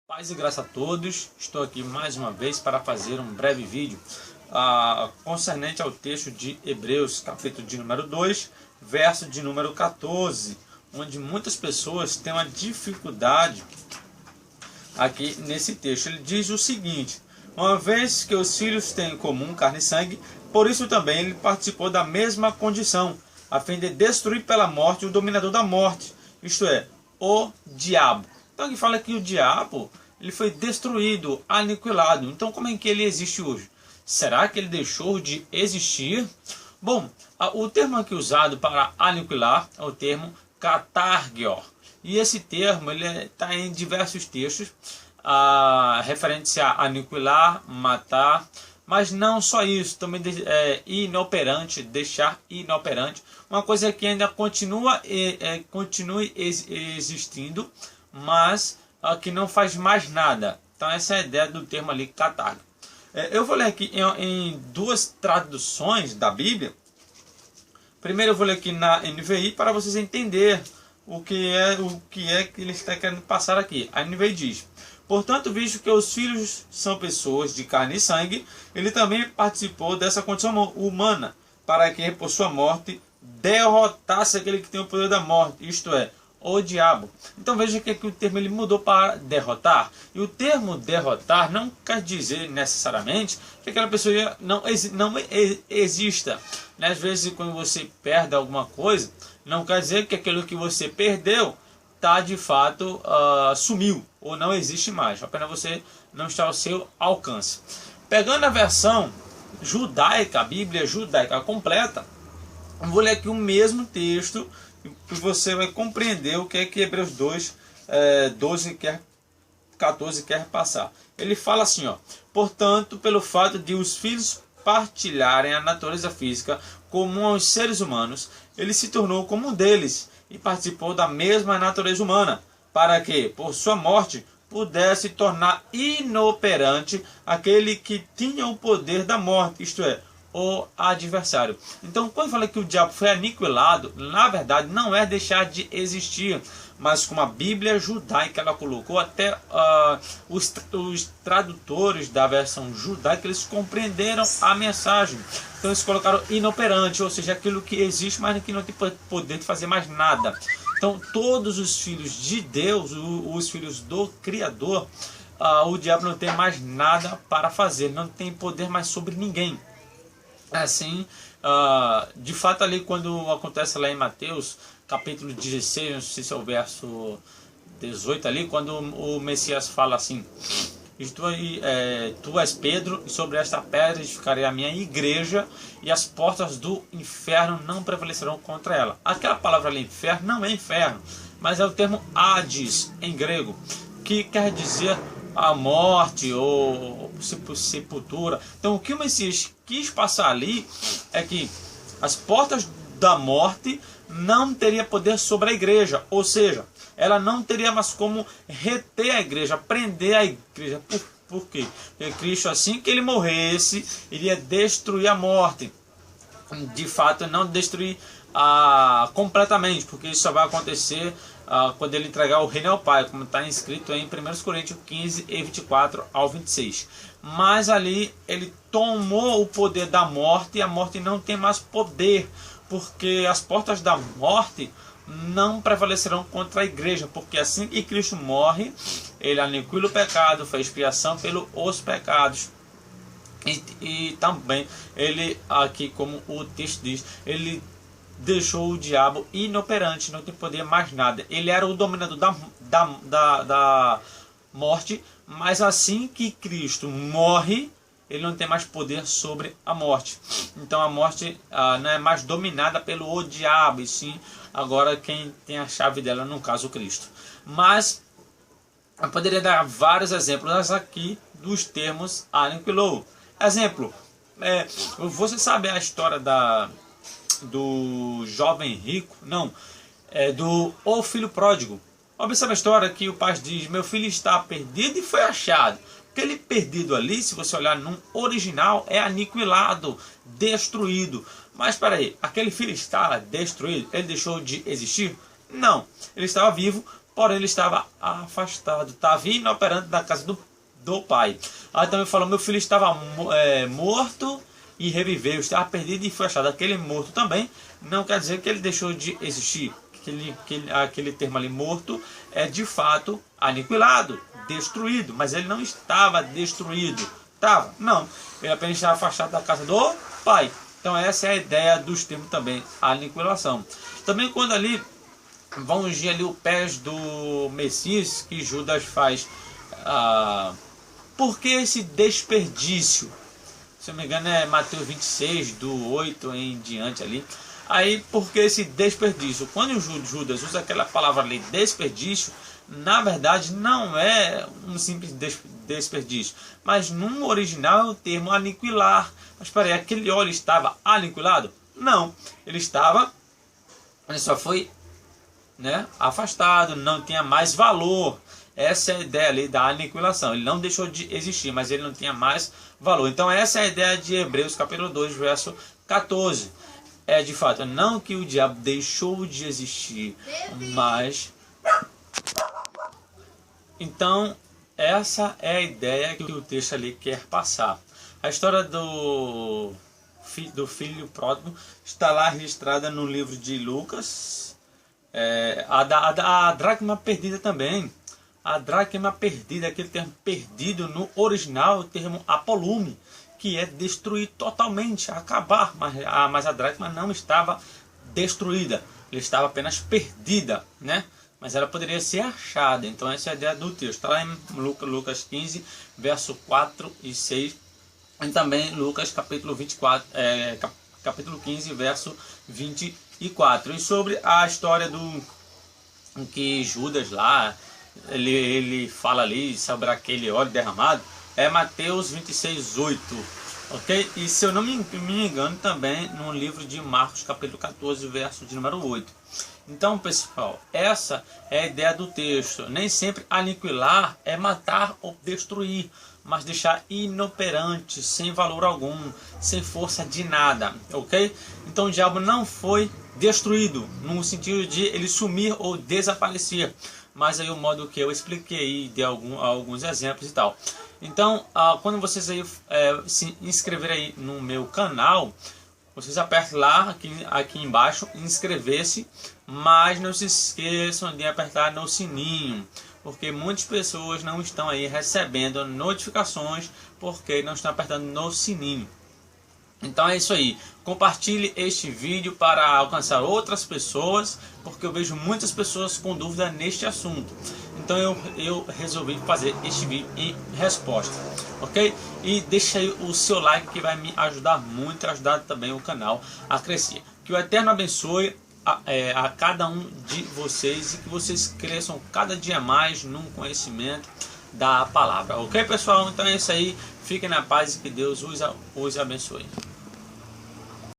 Paz e graça a todos, estou aqui mais uma vez para fazer um breve vídeo concernente ao texto de Hebreus, capítulo de número 2, verso de número 14, onde muitas pessoas têm uma dificuldade aqui nesse texto. Ele diz o seguinte: uma vez que os filhos têm em comum carne e sangue, por isso também ele participou da mesma condição, a fim de destruir pela morte o dominador da morte, isto é, o diabo. Então aqui fala que o diabo ele foi destruído, aniquilado. Então como é que ele existe hoje? Será que ele deixou de existir? Bom, o termo aqui usado para aniquilar é o termo katargio. E esse termo está em diversos textos referentes a aniquilar, matar. Mas não só isso, também inoperante, deixar inoperante. Uma coisa que ainda continue existindo, mas que não faz mais nada. Então essa é a ideia do termo ali, catargo. Eu vou ler aqui em duas traduções da Bíblia. Primeiro eu vou ler aqui na NVI para vocês entenderem o que ele está querendo passar aqui. A NVI diz: portanto, visto que os filhos são pessoas de carne e sangue, ele também participou dessa condição humana, para que por sua morte derrotasse aquele que tem o poder da morte, isto é, o diabo. Então veja que aqui o termo ele mudou para derrotar. E o termo derrotar não quer dizer necessariamente que aquela pessoa não exista. Às vezes quando você perde alguma coisa, não quer dizer que aquilo que você perdeu de fato sumiu ou não existe mais, apenas você não está ao seu alcance. Pegando a versão judaica, a Bíblia judaica completa, eu vou ler aqui o mesmo texto que você vai compreender o que é que Hebreus 2, 14 quer passar. Ele fala assim, ó: portanto, pelo fato de os filhos partilharem a natureza física comum aos seres humanos, ele se tornou como um deles e participou da mesma natureza humana, para que, por sua morte, pudesse tornar inoperante aquele que tinha o poder da morte, isto é, o adversário. Então, quando fala que o diabo foi aniquilado, na verdade não é deixar de existir, mas como a Bíblia judaica ela colocou, até os tradutores da versão judaica eles compreenderam a mensagem. Então eles colocaram inoperante, ou seja, aquilo que existe, mas que não tem poder de fazer mais nada. Então todos os filhos de Deus, os filhos do Criador, o diabo não tem mais nada para fazer, não tem poder mais sobre ninguém. Assim, de fato ali quando acontece lá em Mateus capítulo 16, não sei se é o verso 18 ali, quando o Messias fala assim: tu és Pedro, e sobre esta pedra edificarei a minha igreja, e as portas do inferno não prevalecerão contra ela. Aquela palavra ali, inferno, não é inferno, mas é o termo Hades em grego, que quer dizer a morte ou sepultura. Então o que o Messias quis passar ali é que as portas da morte não teria poder sobre a igreja, ou seja, ela não teria mais como reter a igreja, prender a igreja. Por quê? Porque Cristo, assim que ele morresse, iria destruir a morte. De fato, não destruir completamente, porque isso só vai acontecer quando ele entregar o reino ao Pai, como está escrito em 1 Coríntios 15, 24 ao 26. Mas ali ele tomou o poder da morte, e a morte não tem mais poder, porque as portas da morte não prevalecerão contra a igreja, porque assim que Cristo morre, ele aniquila o pecado, faz expiação pelos pecados. E também ele, aqui como o texto diz, ele deixou o diabo inoperante, não tem poder mais nada. Ele era o dominador da morte, mas assim que Cristo morre, ele não tem mais poder sobre a morte. Então a morte não é mais dominada pelo diabo, e sim agora quem tem a chave dela, no caso Cristo. Mas eu poderia dar vários exemplos aqui dos termos aniquilou. Exemplo, você sabe a história do jovem rico? Não, do filho pródigo. Observe a história que o pai diz: meu filho está perdido e foi achado. Aquele perdido ali, se você olhar no original, é aniquilado, destruído. Mas espera aí, aquele filho está destruído? Ele deixou de existir? Não, ele estava vivo, porém ele estava afastado, estava inoperante da casa do pai. Aí também falou, meu filho estava morto e reviveu, estava perdido e foi achado. Aquele morto também não quer dizer que ele deixou de existir. Aquele termo ali, morto, é de fato aniquilado, destruído, mas ele não estava destruído. Estava? Não. Ele apenas estava afastado da casa do pai. Então essa é a ideia dos termos também, aniquilação. Também quando ali vão ungir ali os pés do Messias, que Judas faz. Por que esse desperdício? Se eu não me engano é Mateus 26, do 8 em diante ali. Aí, por que esse desperdício? Quando Judas usa aquela palavra ali, desperdício, na verdade não é um simples desperdício, mas no original é o termo aniquilar. Mas peraí, aquele óleo estava aniquilado? Não, ele só foi, né, afastado, não tinha mais valor. Essa é a ideia ali da aniquilação. Ele não deixou de existir, mas ele não tinha mais valor. Então essa é a ideia de Hebreus capítulo 2, verso 14. É de fato, não que o diabo deixou de existir, mas... Então, essa é a ideia que o texto ali quer passar. A história do filho pródigo está lá registrada no livro de Lucas. A dracma perdida também. A dracma perdida, aquele termo perdido no original, o termo apolume, que é destruir totalmente, acabar, mas a dracma não estava destruída, ela estava apenas perdida, né? Mas ela poderia ser achada. Então essa é a ideia do texto. Está lá em Lucas 15, verso 4 e 6, e também Lucas capítulo 24, capítulo 15, verso 24. E sobre a história do que Judas lá, ele fala ali sobre aquele óleo derramado, é Mateus 26, 8, ok? E se eu não me engano também no livro de Marcos capítulo 14, verso de número 8. Então pessoal, essa é a ideia do texto. Nem sempre aniquilar é matar ou destruir, mas deixar inoperante, sem valor algum, sem força de nada, ok? Então o diabo não foi destruído no sentido de ele sumir ou desaparecer, mas aí o modo que eu expliquei, de alguns exemplos e tal. Então, quando vocês aí se inscreverem aí no meu canal, vocês apertam lá, aqui embaixo, inscrever-se, mas não se esqueçam de apertar no sininho, porque muitas pessoas não estão aí recebendo notificações, porque não estão apertando no sininho. Então é isso aí, compartilhe este vídeo para alcançar outras pessoas, porque eu vejo muitas pessoas com dúvida neste assunto. Então eu resolvi fazer este vídeo em resposta, ok? E deixa aí o seu like, que vai me ajudar muito, ajudar também o canal a crescer. Que o Eterno abençoe a cada um de vocês e que vocês cresçam cada dia mais no conhecimento da palavra, ok pessoal? Então é isso aí, fiquem na paz e que Deus os abençoe.